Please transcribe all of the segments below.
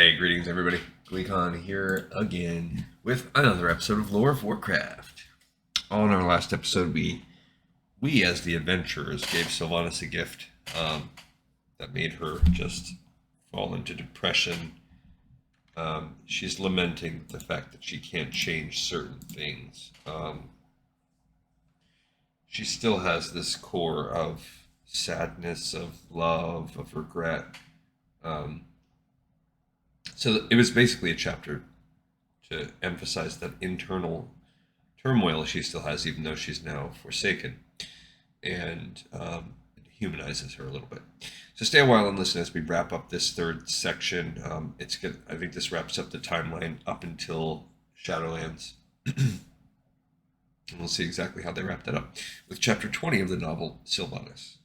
Hey, greetings everybody. Gleekon here again with another episode of Lore of Warcraft. On our last episode, we as the adventurers gave Sylvanas a gift that made her just fall into depression. She's lamenting the fact that she can't change certain things. She still has this core of sadness, of love, of regret. So it was basically a chapter to emphasize that internal turmoil she still has, even though she's now forsaken, and it humanizes her a little bit. So stay a while and listen as we wrap up this third section. It's good. I think this wraps up the timeline up until Shadowlands. And we'll see exactly how they wrap that up with chapter 20 of the novel Sylvanas.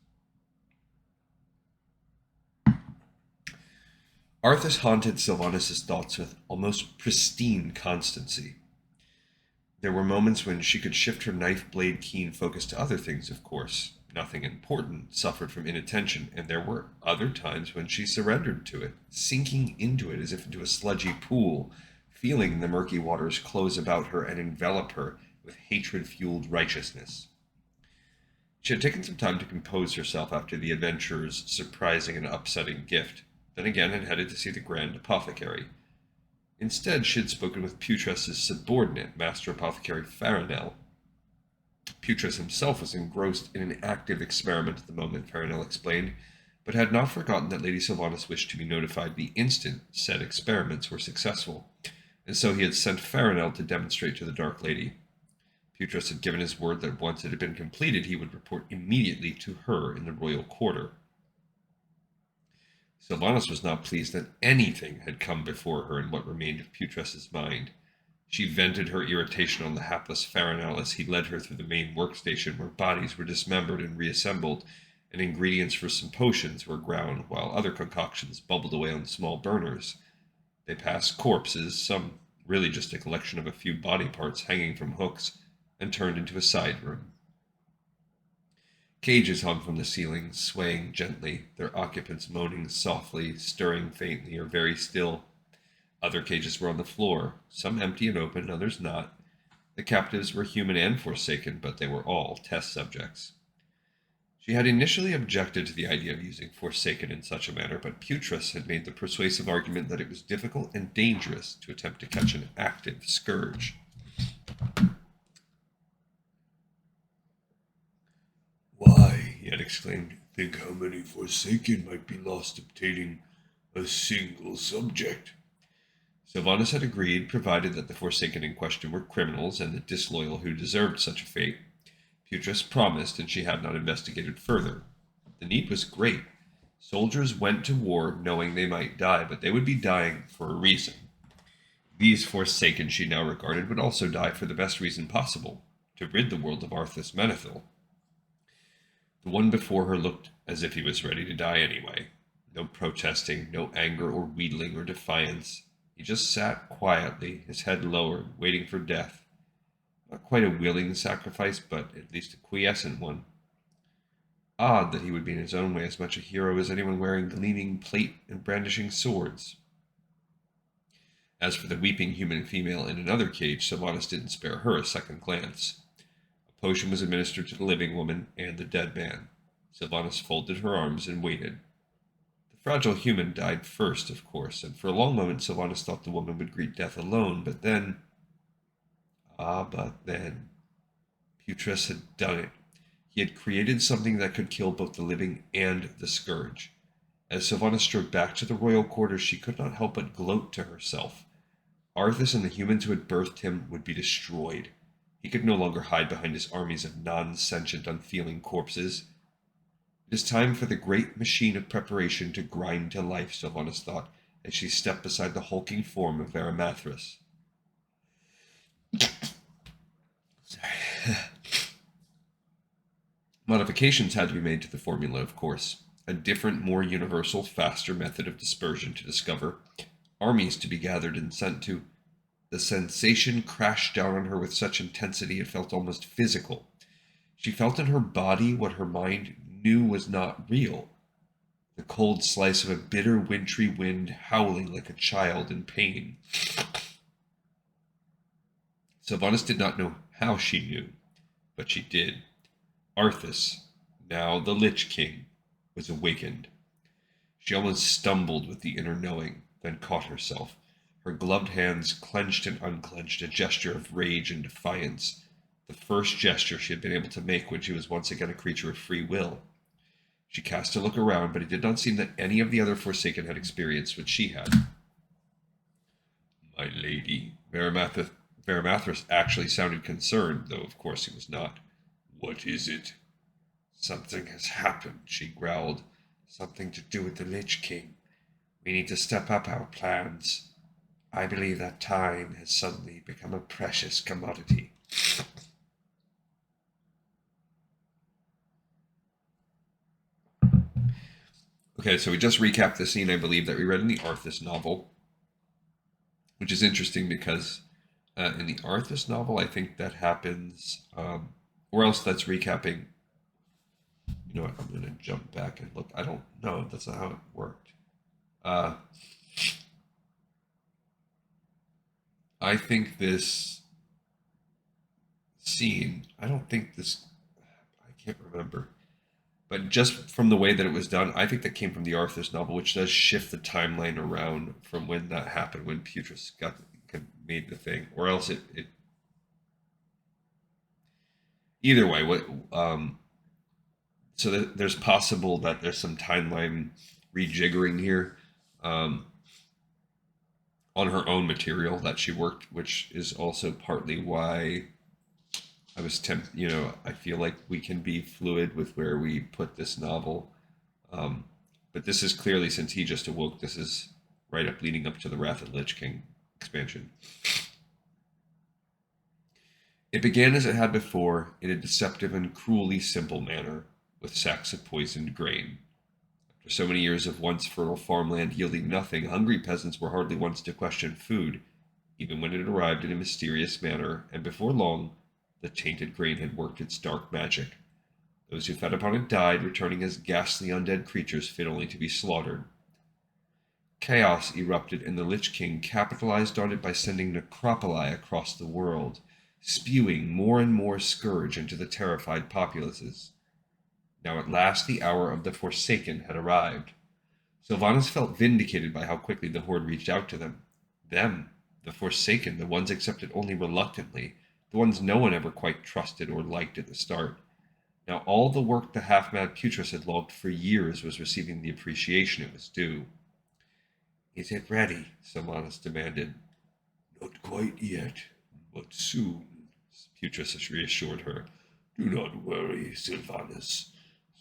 Arthas haunted Sylvanas' thoughts with almost pristine constancy. There were moments when she could shift her knife-blade keen focus to other things, of course. Nothing important suffered from inattention, and there were other times when she surrendered to it, sinking into it as if into a sludgy pool, feeling the murky waters close about her and envelop her with hatred-fueled righteousness. She had taken some time to compose herself after the adventurer's surprising and upsetting gift, then again had headed to see the Grand Apothecary. Instead, she had spoken with Putres's subordinate, Master Apothecary Farinell. Putres himself was engrossed in an active experiment at the moment, Farinell explained, but had not forgotten that Lady Sylvanas wished to be notified the instant said experiments were successful, and so he had sent Farinell to demonstrate to the Dark Lady. Putres had given his word that once it had been completed, he would report immediately to her in the royal quarter. Sylvanas was not pleased that anything had come before her in what remained of Putres's mind. She vented her irritation on the hapless Farinell as he led her through the main workstation where bodies were dismembered and reassembled, and ingredients for some potions were ground, while other concoctions bubbled away on small burners. They passed corpses, some really just a collection of a few body parts hanging from hooks, and turned into a side room. Cages hung from the ceiling, swaying gently, their occupants moaning softly, stirring faintly, or very still. Other cages were on the floor, some empty and open, others not. The captives were human and forsaken, but they were all test subjects. She had initially objected to the idea of using forsaken in such a manner, but Putres had made the persuasive argument that it was difficult and dangerous to attempt to catch an active scourge. "Why," he had exclaimed, "think how many Forsaken might be lost obtaining a single subject." Sylvanas had agreed, provided that the Forsaken in question were criminals and the disloyal who deserved such a fate. Putres promised, and she had not investigated further. The need was great. Soldiers went to war knowing they might die, but they would be dying for a reason. These Forsaken, she now regarded, would also die for the best reason possible, to rid the world of Arthas Menethil. The one before her looked as if he was ready to die anyway. No protesting, no anger or wheedling or defiance. He just sat quietly, his head lowered, waiting for death. Not quite a willing sacrifice, but at least a quiescent one. Odd that he would be in his own way as much a hero as anyone wearing gleaming plate and brandishing swords. As for the weeping human female in another cage, Sylvanas didn't spare her a second glance. A potion was administered to the living woman and the dead man. Sylvanas folded her arms and waited. The fragile human died first, of course, and for a long moment Sylvanas thought the woman would greet death alone, but then... Putres had done it. He had created something that could kill both the living and the scourge. As Sylvanas strode back to the royal quarters, she could not help but gloat to herself. Arthas and the humans who had birthed him would be destroyed. He could no longer hide behind his armies of non-sentient, unfeeling corpses. It is time for the great machine of preparation to grind to life, Sylvanas thought, as she stepped beside the hulking form of Varamathras. Modifications had to be made to the formula, of course. A different, more universal, faster method of dispersion to discover. Armies to be gathered and sent to. The sensation crashed down on her with such intensity it felt almost physical. She felt in her body what her mind knew was not real. the cold slice of a bitter wintry wind howling like a child in pain. Sylvanas did not know how she knew, but she did. Arthas, now the Lich King, was awakened. She almost stumbled with the inner knowing, then caught herself. Her gloved hands clenched and unclenched, a gesture of rage and defiance. The first gesture she had been able to make when she was once again a creature of free will. She cast a look around, but it did not seem that any of the other Forsaken had experienced what she had. My lady, Varamathras actually sounded concerned, though of course he was not. What is it? Something has happened, she growled. Something to do with the Lich King. We need to step up our plans. I believe that time has suddenly become a precious commodity. Okay, so we just recapped the scene, I believe, that we read in the Arthas novel, which is interesting because in the Arthas novel, I think that happens, or else that's recapping. You know what? I'm going to jump back and look. I don't know. That's not how it worked. I think this scene, I don't think this, I can't remember. But just from the way that it was done, I think that came from the Arthur's novel, which does shift the timeline around from when that happened, when Putris made the thing, or else it either way. So there's possible that there's some timeline rejiggering here on her own material that she worked, which is also partly why I was tempted. I feel like we can be fluid with where we put this novel. But this is clearly, since he just awoke, this is right up leading up to the Wrath of Lich King expansion. It began as it had before, in a deceptive and cruelly simple manner, with sacks of poisoned grain. After so many years of once fertile farmland yielding nothing, hungry peasants were hardly once to question food, even when it arrived in a mysterious manner, and before long, the tainted grain had worked its dark magic. Those who fed upon it died, returning as ghastly undead creatures fit only to be slaughtered. Chaos erupted, and the Lich King capitalized on it by sending necropoli across the world, spewing more and more scourge into the terrified populaces. Now at last the hour of the Forsaken had arrived. Sylvanas felt vindicated by how quickly the Horde reached out to them. Them, the Forsaken, the ones accepted only reluctantly, the ones no one ever quite trusted or liked at the start. Now all the work the half-mad Putris had logged for years was receiving the appreciation it was due. Is it ready? Sylvanas demanded. Not quite yet, but soon, Putris reassured her. Do not worry, Sylvanas.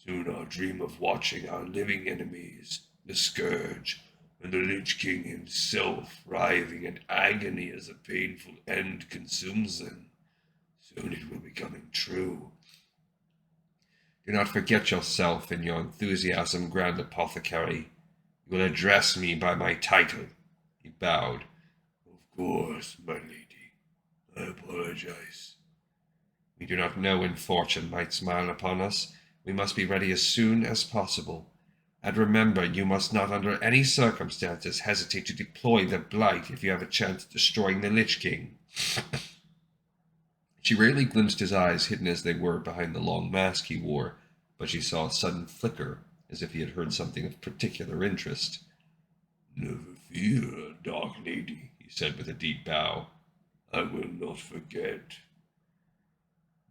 Soon our dream of watching our living enemies, the Scourge, and the Lich King himself writhing in agony as a painful end consumes them. Soon it will be coming true. Do not forget yourself in your enthusiasm, Grand Apothecary. You will address me by my title. He bowed. Of course, my lady. I apologize. We do not know when fortune might smile upon us. We must be ready as soon as possible. And remember, you must not under any circumstances hesitate to deploy the Blight if you have a chance of destroying the Lich King. She rarely glimpsed his eyes, hidden as they were behind the long mask he wore, but she saw a sudden flicker, as if he had heard something of particular interest. Never fear, dark lady, he said with a deep bow. I will not forget.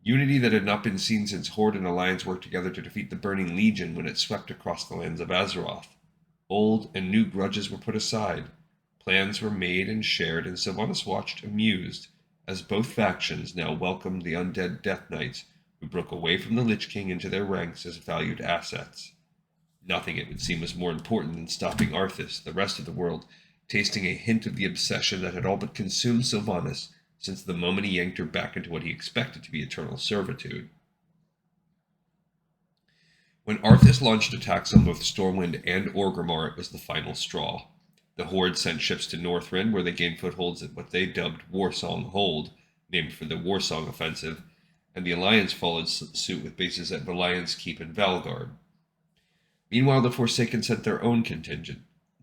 Unity that had not been seen since Horde and Alliance worked together to defeat the Burning Legion when it swept across the lands of Azeroth. Old and new grudges were put aside. Plans were made and shared, and Sylvanas watched amused, as both factions now welcomed the undead Death Knights, who broke away from the Lich King into their ranks as valued assets. Nothing, it would seem, was more important than stopping Arthas, the rest of the world, tasting a hint of the obsession that had all but consumed Sylvanas since the moment he yanked her back into what he expected to be eternal servitude. When Arthas launched attacks on both Stormwind and Orgrimmar, it was the final straw. The Horde sent ships to Northrend, where they gained footholds at what they dubbed Warsong Hold, named for the Warsong Offensive, and the Alliance followed suit with bases at Valiant's Keep and Valgard. Meanwhile, the Forsaken sent their own contingent.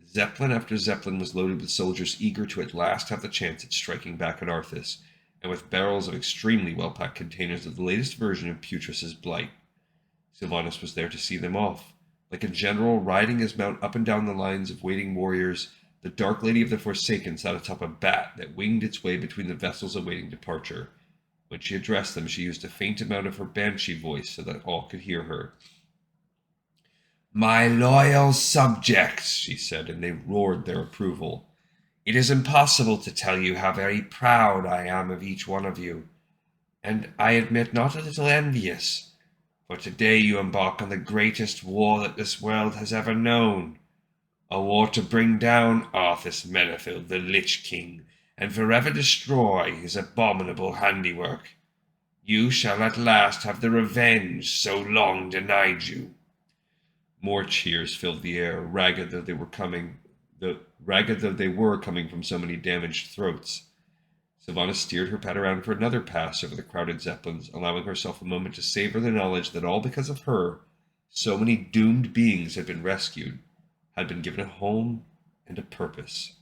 Zeppelin after Zeppelin was loaded with soldiers eager to at last have the chance at striking back at Arthas, and with barrels of extremely well-packed containers of the latest version of Putris's Blight. Sylvanas was there to see them off. Like a general riding his mount up and down the lines of waiting warriors, the Dark Lady of the Forsaken sat atop a bat that winged its way between the vessels awaiting departure. When she addressed them, she used a faint amount of her banshee voice so that all could hear her. "My loyal subjects," she said, and they roared their approval. "It is impossible to tell you how very proud I am of each one of you, and I admit not a little envious, for today you embark on the greatest war that this world has ever known, a war to bring down Arthas Menethil, the Lich King, and forever destroy his abominable handiwork. You shall at last have the revenge so long denied you." More cheers filled the air, ragged though they were coming from so many damaged throats. Sylvanas steered her pet around for another pass over the crowded zeppelins, allowing herself a moment to savor the knowledge that all because of her, so many doomed beings had been rescued, had been given a home and a purpose.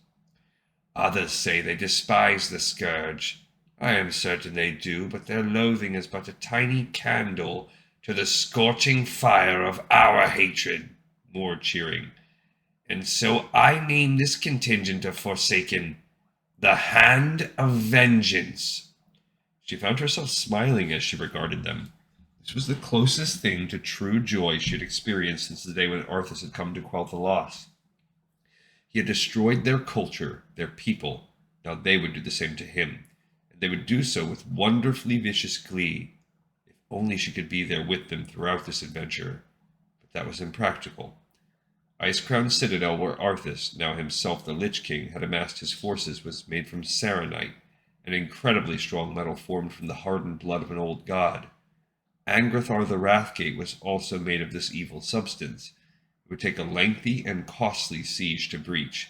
Others say they despise the scourge. I am certain they do, but their loathing is but a tiny candle to the scorching fire of our hatred. More cheering. And so I name this contingent of Forsaken the Hand of Vengeance. She found herself smiling as she regarded them. This was the closest thing to true joy she had experienced since the day when Arthas had come to quell the loss. He had destroyed their culture, their people. Now they would do the same to him, and they would do so with wonderfully vicious glee. If only she could be there with them throughout this adventure. But that was impractical. Icecrown Citadel, where Arthas, now himself the Lich King, had amassed his forces, was made from Saronite, an incredibly strong metal formed from the hardened blood of an old god. Angrathar the Wrathgate was also made of this evil substance. It would take a lengthy and costly siege to breach.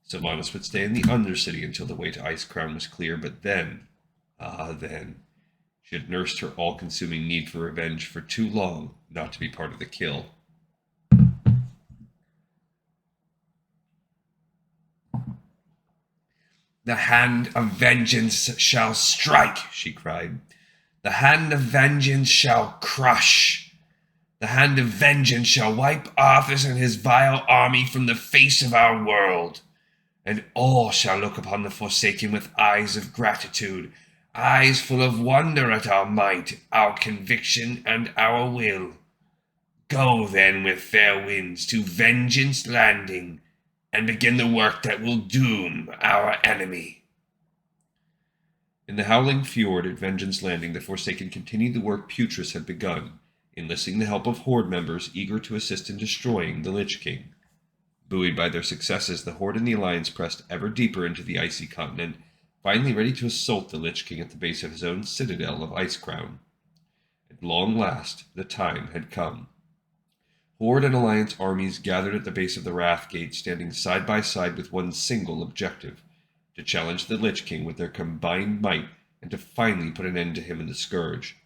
Sylvanas would stay in the Undercity until the way to Icecrown was clear, but then, then, she had nursed her all-consuming need for revenge for too long not to be part of the kill. "The hand of vengeance shall strike," she cried. "The hand of vengeance shall crush. The hand of vengeance shall wipe Arthas and his vile army from the face of our world. And all shall look upon the Forsaken with eyes of gratitude, eyes full of wonder at our might, our conviction, and our will. Go then with fair winds to Vengeance Landing, and begin the work that will doom our enemy." In the howling fjord at Vengeance Landing, the Forsaken continued the work Putris had begun, enlisting the help of Horde members eager to assist in destroying the Lich King. Buoyed by their successes, the Horde and the Alliance pressed ever deeper into the icy continent, finally ready to assault the Lich King at the base of his own citadel of Icecrown. At long last, the time had come. Horde and Alliance armies gathered at the base of the Wrathgate, standing side by side with one single objective: to challenge the Lich King with their combined might and to finally put an end to him and the Scourge.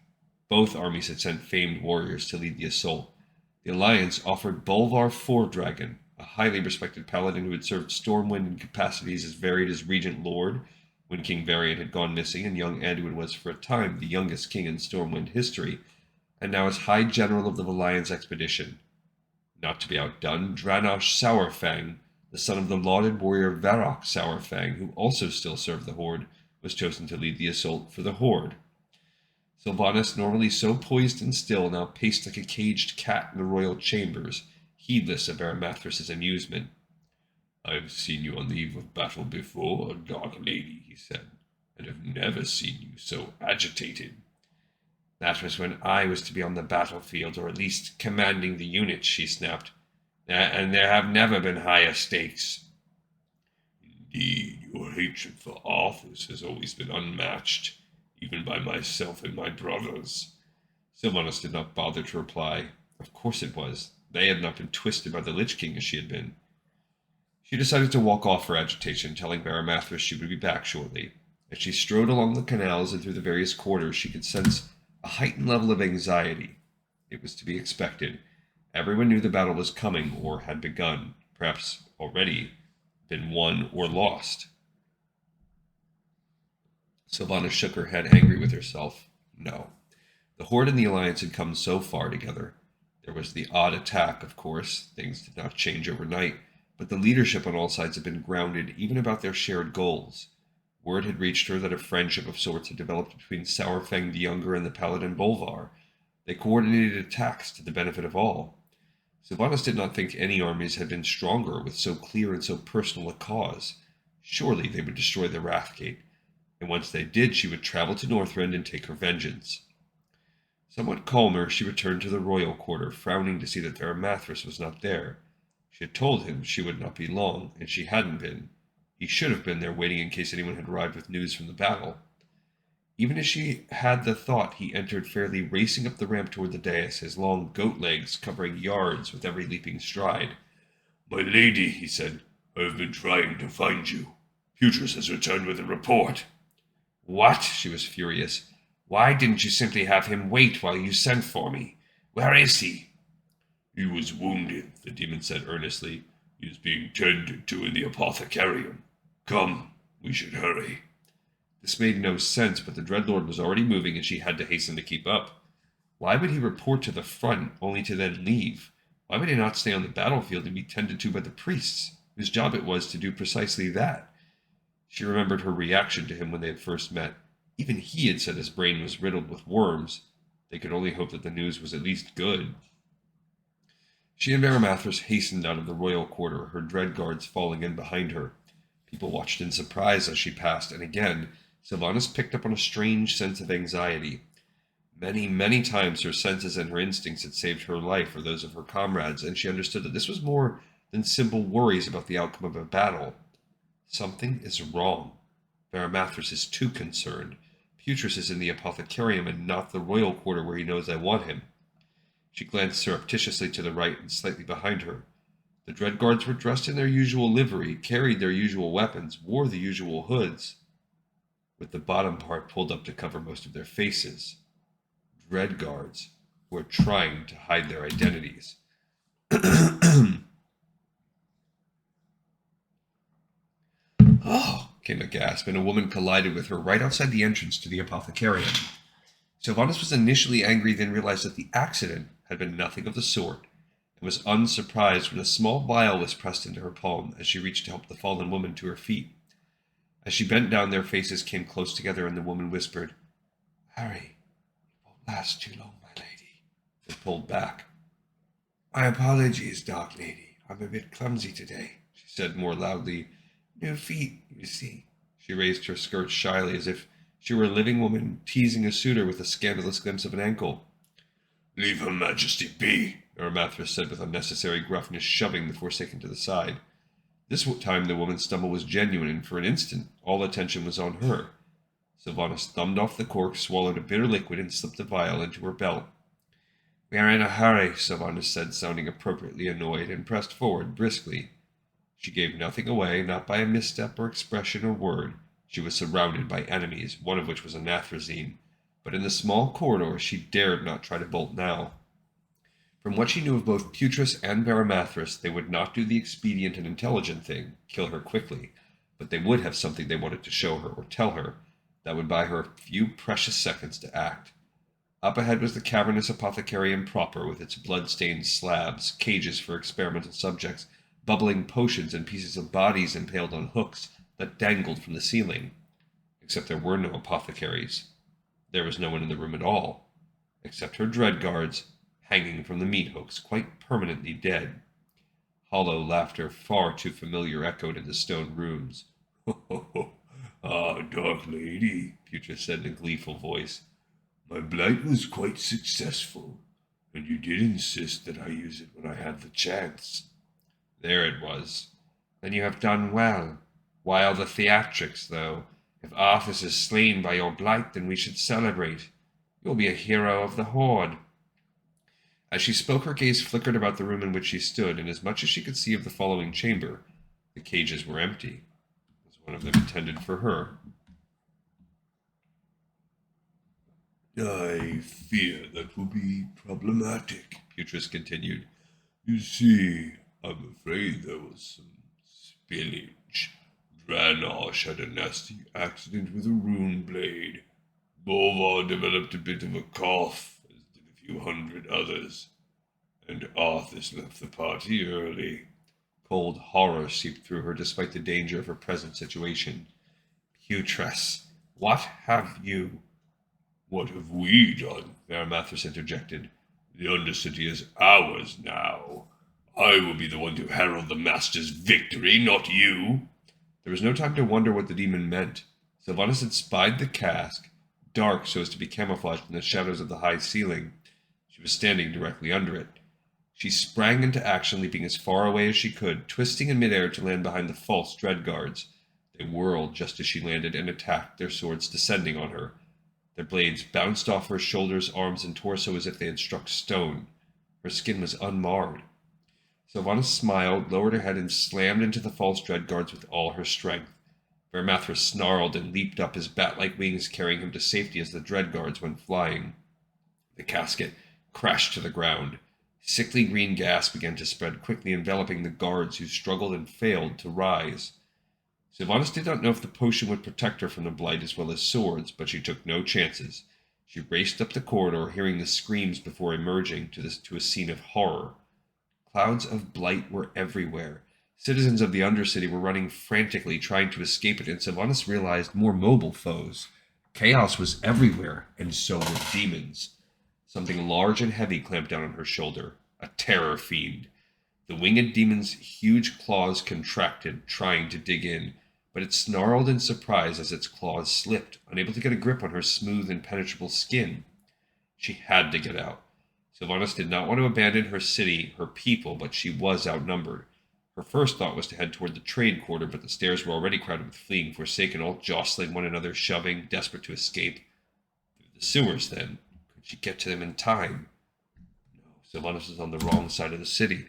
Both armies had sent famed warriors to lead the assault. The Alliance offered Bolvar Fourdragon, a highly respected paladin who had served Stormwind in capacities as varied as Regent Lord when King Varian had gone missing and young Edwin was for a time the youngest king in Stormwind history, and now as High General of the Alliance expedition. Not to be outdone, Dranosh Sourfang, the son of the lauded warrior Varrock Sourfang, who also still served the Horde, was chosen to lead the assault for the Horde. Sylvanas, normally so poised and still, now paced like a caged cat in the royal chambers, heedless of Aramathras's amusement. "I've seen you on the eve of battle before, Dark Lady," he said, "and have never seen you so agitated." "That was when I was to be on the battlefield, or at least commanding the units," she snapped. "And there have never been higher stakes." "Indeed, your hatred for Arthas has always been unmatched, even by myself and my brothers." Sylvanas did not bother to reply. Of course it was. They had not been twisted by the Lich King as she had been. She decided to walk off her agitation, telling Baramathras she would be back shortly. As she strode along the canals and through the various quarters, she could sense a heightened level of anxiety. It was to be expected, Everyone knew the battle was coming or had begun, perhaps already been won or lost. Sylvanas shook her head, angry with herself. No. The Horde and the Alliance had come so far together. There was the odd attack, of course. Things did not change overnight, but the leadership on all sides had been grounded even about their shared goals. Word had reached her that a friendship of sorts had developed between Sourfang the Younger and the Paladin Bolvar. They coordinated attacks to the benefit of all. Sylvanas did not think any armies had been stronger with so clear and so personal a cause. Surely they would destroy the Wrathgate, and once they did, she would travel to Northrend and take her vengeance. Somewhat calmer, she returned to the royal quarter, frowning to see that Varamathras was not there. She had told him she would not be long, and she hadn't been. He should have been there waiting in case anyone had arrived with news from the battle. Even as she had the thought, he entered, fairly racing up the ramp toward the dais, his long goat legs covering yards with every leaping stride. "My lady," he said, "I have been trying to find you. Putris has returned with a report." What? She was furious. Why didn't you simply have him wait while you sent for me? Where is he? "He was wounded," the demon said earnestly. "He is being tended to in the apothecarium. Come, we should hurry." This made no sense, but the Dreadlord was already moving and she had to hasten to keep up. Why would he report to the front, only to then leave? Why would he not stay on the battlefield and be tended to by the priests, whose job it was to do precisely that? She remembered her reaction to him when they had first met. Even he had said his brain was riddled with worms. They could only hope that the news was at least good. She and Varamathras hastened out of the royal quarter, her dread guards falling in behind her. People watched in surprise as she passed, and again, Sylvanas picked up on a strange sense of anxiety. Many, many times her senses and her instincts had saved her life or those of her comrades, and she understood that this was more than simple worries about the outcome of a battle. Something is wrong. Varamathras is too concerned. Putris is in the apothecarium and not the royal quarter where he knows I want him. She glanced surreptitiously to the right and slightly behind her. The dread guards were dressed in their usual livery, carried their usual weapons, wore the usual hoods, with the bottom part pulled up to cover most of their faces. Dread guards who were trying to hide their identities. Oh, came a gasp, and a woman collided with her right outside the entrance to the apothecarium. Sylvanas was initially angry, then realized that the accident had been nothing of the sort, and was unsurprised when a small vial was pressed into her palm as she reached to help the fallen woman to her feet. As she bent down, their faces came close together, and the woman whispered, "Hurry, it won't last too long, my lady," and pulled back. "My apologies, Dark Lady. I'm a bit clumsy today," she said more loudly. "New feet, you see." She raised her skirt shyly, as if she were a living woman teasing a suitor with a scandalous glimpse of an ankle. "Leave Her Majesty be," Varamathras said with unnecessary gruffness, shoving the Forsaken to the side. This time the woman's stumble was genuine, and for an instant all attention was on her. Sylvanas thumbed off the cork, swallowed a bitter liquid, and slipped the vial into her belt. "We are in a hurry," Sylvanas said, sounding appropriately annoyed, and pressed forward briskly. She gave nothing away, not by a misstep or expression or word. She was surrounded by enemies, one of which was a Nathrezine, but in the small corridor she dared not try to bolt now. From what she knew of both Putris and Varamathras, they would not do the expedient and intelligent thing, kill her quickly, but they would have something they wanted to show her or tell her that would buy her a few precious seconds to act. Up ahead was the cavernous apothecarium proper, with its blood-stained slabs, cages for experimental subjects, bubbling potions, and pieces of bodies impaled on hooks that dangled from the ceiling. Except there were no apothecaries. There was no one in the room at all, except her dread guards, hanging from the meat hooks, quite permanently dead. Hollow laughter far too familiar echoed in the stone rooms. "Ah, Dark Lady," Putris said in a gleeful voice. "My blight was quite successful, and you did insist that I use it when I had the chance." There it was. Then you have done well. Why all the theatrics, though? If Arthas is slain by your blight, then we should celebrate. You'll be a hero of the Horde. As she spoke, her gaze flickered about the room in which she stood, and as much as she could see of the following chamber, the cages were empty. Was one of them intended for her? "I fear that will be problematic," Putris continued. You see, I'm afraid there was some spillage. Dranosh had a nasty accident with a rune blade. Bolvar developed a bit of a cough, as did a few hundred others, and Arthas left the party early. Cold horror seeped through her despite the danger of her present situation. Putress, what have you? What have we done? Varimathras interjected. The Undercity is ours now. I will be the one to herald the Master's victory, not you. There was no time to wonder what the demon meant. Sylvanas had spied the cask, dark so as to be camouflaged in the shadows of the high ceiling. She was standing directly under it. She sprang into action, leaping as far away as she could, twisting in midair to land behind the false dread guards. They whirled just as she landed and attacked, their swords descending on her. Their blades bounced off her shoulders, arms, and torso as if they had struck stone. Her skin was unmarred. Sylvanas smiled, lowered her head, and slammed into the false dread guards with all her strength. Varimathras snarled and leaped up, his bat-like wings carrying him to safety as the dread guards went flying. The casket crashed to the ground. Sickly green gas began to spread, quickly enveloping the guards who struggled and failed to rise. Sylvanas did not know if the potion would protect her from the blight as well as swords, but she took no chances. She raced up the corridor, hearing the screams before emerging to a scene of horror. Clouds of blight were everywhere. Citizens of the Undercity were running frantically, trying to escape it, and Sylvanas realized more mobile foes. Chaos was everywhere, and so were demons. Something large and heavy clamped down on her shoulder. A terror fiend. The winged demon's huge claws contracted, trying to dig in, but it snarled in surprise as its claws slipped, unable to get a grip on her smooth, impenetrable skin. She had to get out. Sylvanas did not want to abandon her city, her people, but she was outnumbered. Her first thought was to head toward the trade quarter, but the stairs were already crowded with fleeing Forsaken, all jostling one another, shoving, desperate to escape. Through the sewers, then. Could she get to them in time? No, Sylvanas was on the wrong side of the city.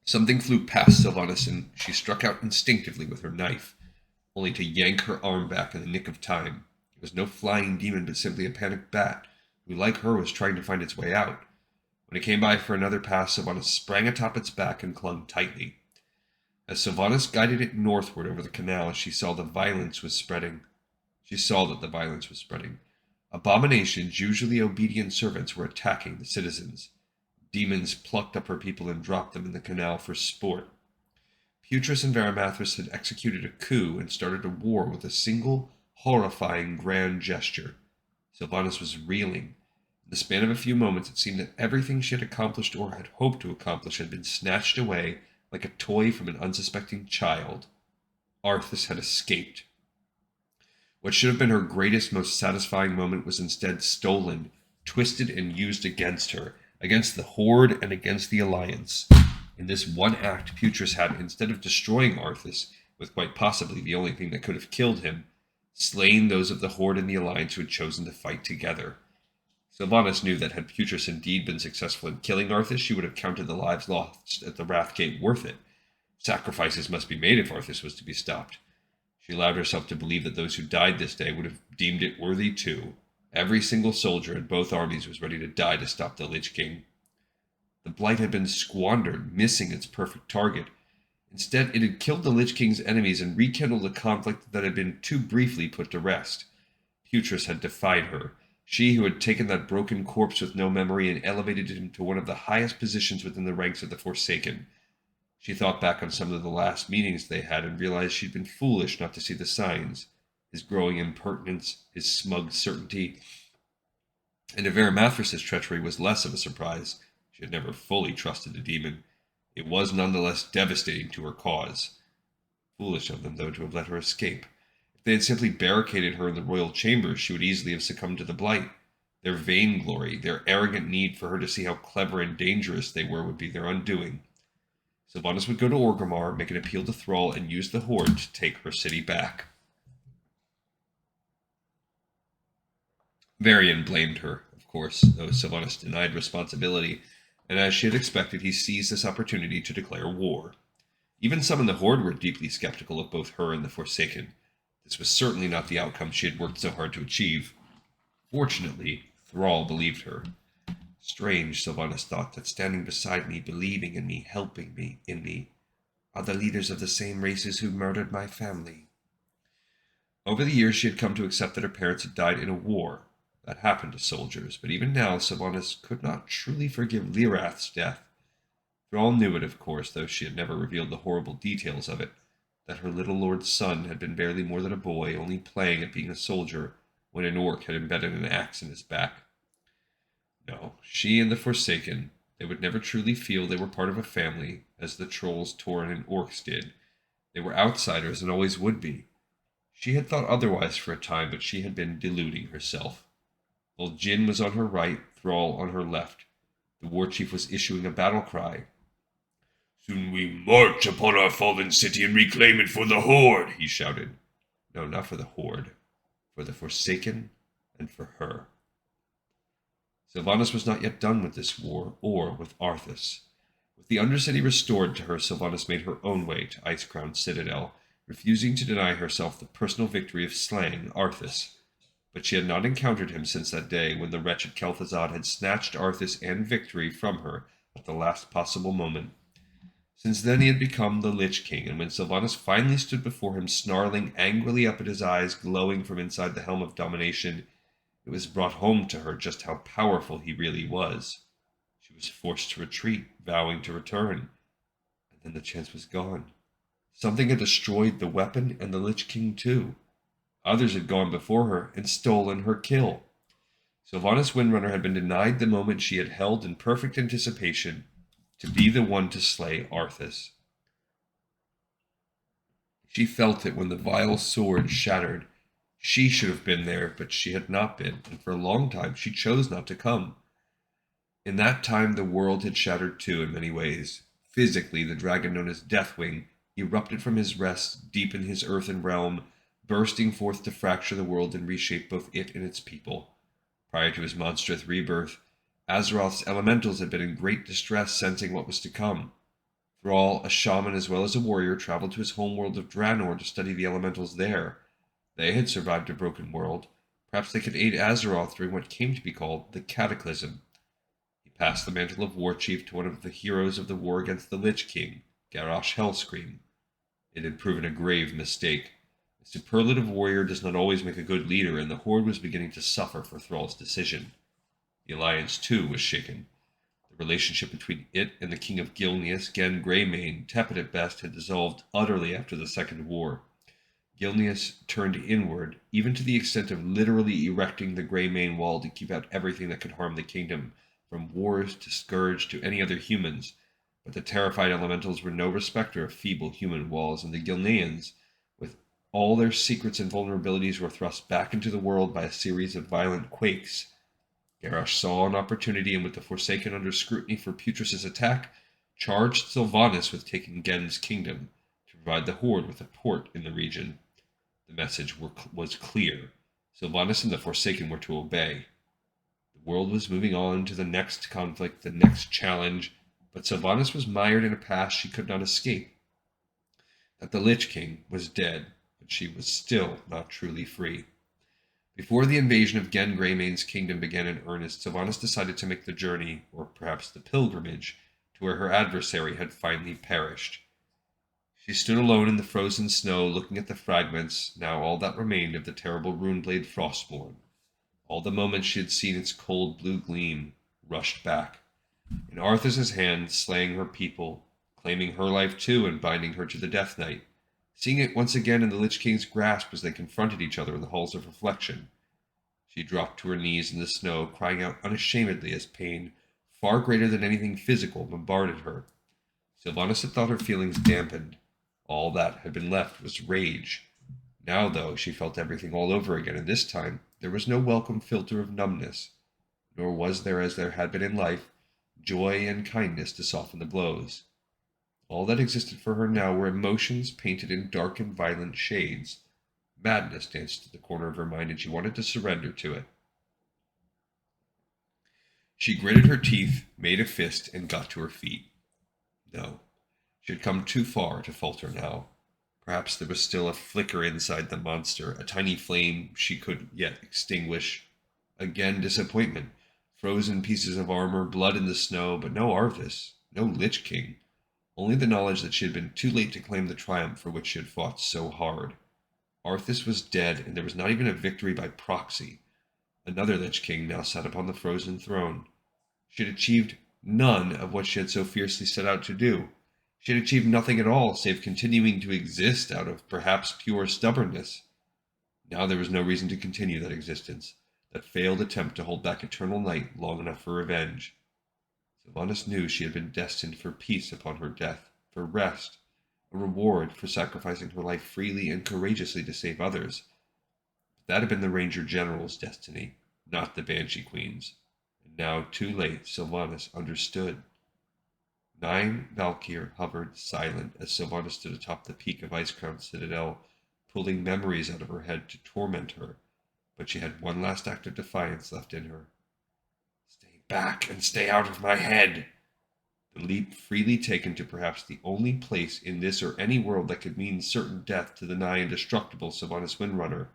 Something flew past Sylvanas, and she struck out instinctively with her knife, only to yank her arm back in the nick of time. It was no flying demon, but simply a panicked bat, who, like her, was trying to find its way out. When it came by for another pass, Sylvanas sprang atop its back and clung tightly. As Sylvanas guided it northward over the canal, she saw that the violence was spreading. Abominations, usually obedient servants, were attacking the citizens. Demons plucked up her people and dropped them in the canal for sport. Putress and Varimathras had executed a coup and started a war with a single, horrifying, grand gesture. Sylvanas was reeling. In the span of a few moments, it seemed that everything she had accomplished or had hoped to accomplish had been snatched away like a toy from an unsuspecting child. Arthas had escaped. What should have been her greatest, most satisfying moment was instead stolen, twisted, and used against her, against the Horde and against the Alliance. In this one act, Putress had, instead of destroying Arthas, with quite possibly the only thing that could have killed him, slain those of the Horde and the Alliance who had chosen to fight together. Sylvanas knew that had Putress indeed been successful in killing Arthas, she would have counted the lives lost at the Wrathgate worth it. Sacrifices must be made if Arthas was to be stopped. She allowed herself to believe that those who died this day would have deemed it worthy too. Every single soldier in both armies was ready to die to stop the Lich King. The blight had been squandered, missing its perfect target. Instead, it had killed the Lich King's enemies and rekindled a conflict that had been too briefly put to rest. Putress had defied her, she who had taken that broken corpse with no memory and elevated him to one of the highest positions within the ranks of the Forsaken. She thought back on some of the last meetings they had and realized she'd been foolish not to see the signs. His growing impertinence, his smug certainty. And if Varimathras' treachery was less of a surprise, she had never fully trusted a demon. It was nonetheless devastating to her cause. Foolish of them, though, to have let her escape. If they had simply barricaded her in the royal chambers, she would easily have succumbed to the blight. Their vainglory, their arrogant need for her to see how clever and dangerous they were would be their undoing. Sylvanas would go to Orgrimmar, make an appeal to Thrall, and use the Horde to take her city back. Varian blamed her, of course, though Sylvanas denied responsibility, and as she had expected, he seized this opportunity to declare war. Even some in the Horde were deeply skeptical of both her and the Forsaken. This was certainly not the outcome she had worked so hard to achieve. Fortunately, Thrall believed her. Strange, Sylvanas thought, that standing beside me, believing in me, helping me, are the leaders of the same races who murdered my family. Over the years, she had come to accept that her parents had died in a war. That happened to soldiers, but even now, Sylvanas could not truly forgive Lyrath's death. Thrall knew it, of course, though she had never revealed the horrible details of it, that her little lord's son had been barely more than a boy, only playing at being a soldier, when an orc had embedded an axe in his back. No, she and the Forsaken, they would never truly feel they were part of a family, as the trolls, Tauren, and orcs did. They were outsiders and always would be. She had thought otherwise for a time, but she had been deluding herself. While Jin was on her right, Thrall on her left, the war chief was issuing a battle cry. Soon we march upon our fallen city and reclaim it for the Horde, he shouted. No, not for the Horde. For the Forsaken and for her. Sylvanas was not yet done with this war, or with Arthas. With the Undercity restored to her, Sylvanas made her own way to Icecrown Citadel, refusing to deny herself the personal victory of slaying Arthas. But she had not encountered him since that day when the wretched Kel'Thuzad had snatched Arthas and victory from her at the last possible moment. Since then he had become the Lich King, and when Sylvanas finally stood before him, snarling angrily up at his eyes glowing from inside the helm of domination, it was brought home to her just how powerful he really was. She was forced to retreat, vowing to return, and then the chance was gone. Something had destroyed the weapon and the Lich King too. Others had gone before her and stolen her kill. Sylvanas Windrunner had been denied the moment she had held in perfect anticipation to be the one to slay Arthas. She felt it when the vile sword shattered. She should have been there, but she had not been, and for a long time she chose not to come. In that time the world had shattered too in many ways. Physically, the dragon known as Deathwing erupted from his rest deep in his earthen realm, bursting forth to fracture the world and reshape both it and its people. Prior to his monstrous rebirth, Azeroth's elementals had been in great distress, sensing what was to come. Thrall, a shaman as well as a warrior, traveled to his homeworld of Draenor to study the elementals there. They had survived a broken world. Perhaps they could aid Azeroth during what came to be called the Cataclysm. He passed the mantle of War Chief to one of the heroes of the war against the Lich King, Garrosh Hellscream. It had proven a grave mistake. A superlative warrior does not always make a good leader, and the Horde was beginning to suffer for Thrall's decision. The alliance, too, was shaken. The relationship between it and the King of Gilneas, Genn Greymane, tepid at best, had dissolved utterly after the Second War. Gilneas turned inward, even to the extent of literally erecting the Greymane Wall to keep out everything that could harm the kingdom, from wars to scourge to any other humans. But the terrified elementals were no respecter of feeble human walls, and the Gilneans, with all their secrets and vulnerabilities, were thrust back into the world by a series of violent quakes. Garrosh saw an opportunity, and with the Forsaken under scrutiny for Putrus's attack, charged Sylvanas with taking Genn's kingdom, to provide the Horde with a port in the region. The message was clear. Sylvanas and the Forsaken were to obey. The world was moving on to the next conflict, the next challenge, but Sylvanas was mired in a past she could not escape. That the Lich King was dead, but she was still not truly free. Before the invasion of Genn Greymane's kingdom began in earnest, Sylvanas decided to make the journey, or perhaps the pilgrimage, to where her adversary had finally perished. She stood alone in the frozen snow, looking at the fragments, now all that remained of the terrible Runeblade Frostmourne. All the moments she had seen its cold blue gleam rushed back. In Arthas's hand, slaying her people, claiming her life too and binding her to the Death Knight. Seeing it once again in the Lich King's grasp as they confronted each other in the halls of reflection. She dropped to her knees in the snow, crying out unashamedly as pain, far greater than anything physical, bombarded her. Sylvanas had thought her feelings dampened. All that had been left was rage. Now, though, she felt everything all over again, and this time there was no welcome filter of numbness, nor was there, as there had been in life, joy and kindness to soften the blows. All that existed for her now were emotions painted in dark and violent shades. Madness danced at the corner of her mind, and she wanted to surrender to it. She gritted her teeth, made a fist, and got to her feet. No, she had come too far to falter now. Perhaps there was still a flicker inside the monster, a tiny flame she could yet extinguish. Again disappointment. frozen pieces of armor, blood in the snow, but no Arthas, no Lich King. Only the knowledge that she had been too late to claim the triumph for which she had fought so hard. Arthas was dead, and there was not even a victory by proxy. Another Lich King now sat upon the frozen throne. She had achieved none of what she had so fiercely set out to do. She had achieved nothing at all, save continuing to exist out of perhaps pure stubbornness. Now there was no reason to continue that existence, that failed attempt to hold back eternal night long enough for revenge. Sylvanas knew she had been destined for peace upon her death, for rest, a reward for sacrificing her life freely and courageously to save others. But that had been the Ranger General's destiny, not the Banshee Queen's. And now, too late, Sylvanas understood. 9 Valkyr hovered silent as Sylvanas stood atop the peak of Icecrown Citadel, pulling memories out of her head to torment her. But she had one last act of defiance left in her. Stay back and stay out of my head. The leap freely taken to perhaps the only place in this or any world that could mean certain death to the nigh indestructible Sylvanas Windrunner.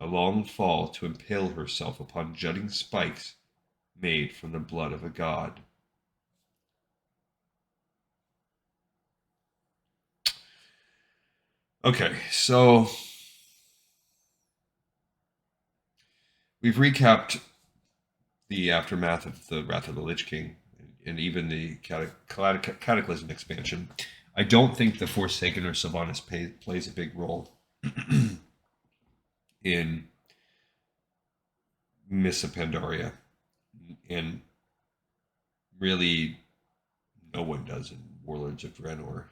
A long fall to impale herself upon jutting spikes made from the blood of a god. Okay, so we've recapped the aftermath of the Wrath of the Lich King and even the Cataclysm expansion. I don't think the Forsaken or Sylvanas plays a big role in Miss of Pandaria, and really no one does in Warlords of Draenor.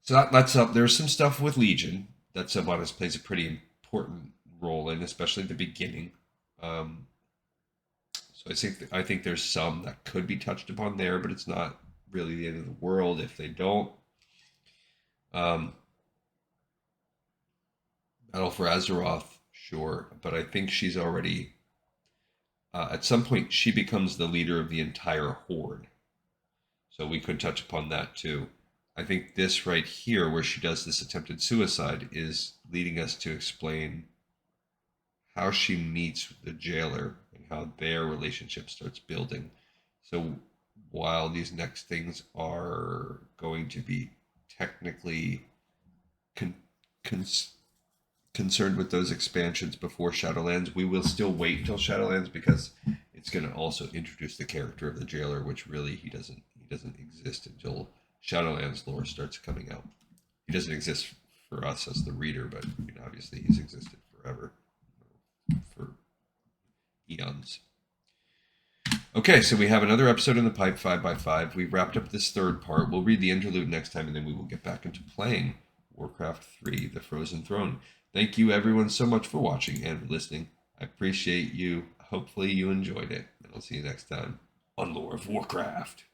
So that's up. There's some stuff with Legion that Sylvanas plays a pretty important role in, especially at the beginning. So I think there's some that could be touched upon there, but it's not really the end of the world if they don't. Battle for Azeroth, sure, but I think she's already. At some point, she becomes the leader of the entire horde. So we could touch upon that too. I think this right here, where she does this attempted suicide, is leading us to explain how she meets the jailer and how their relationship starts building. So while these next things are going to be technically concerned with those expansions before Shadowlands, we will still wait until Shadowlands because it's going to also introduce the character of the jailer, which really he doesn't exist until Shadowlands lore starts coming out. He doesn't exist for us as the reader, but obviously he's existed forever, for eons. Okay, so we have another episode in the pipe, 5x5. We wrapped up this third part. We'll read the interlude next time, and then we will get back into playing Warcraft 3, The Frozen Throne. Thank you, everyone, so much for watching and listening. I appreciate you. Hopefully you enjoyed it, and I'll see you next time on Lore of Warcraft.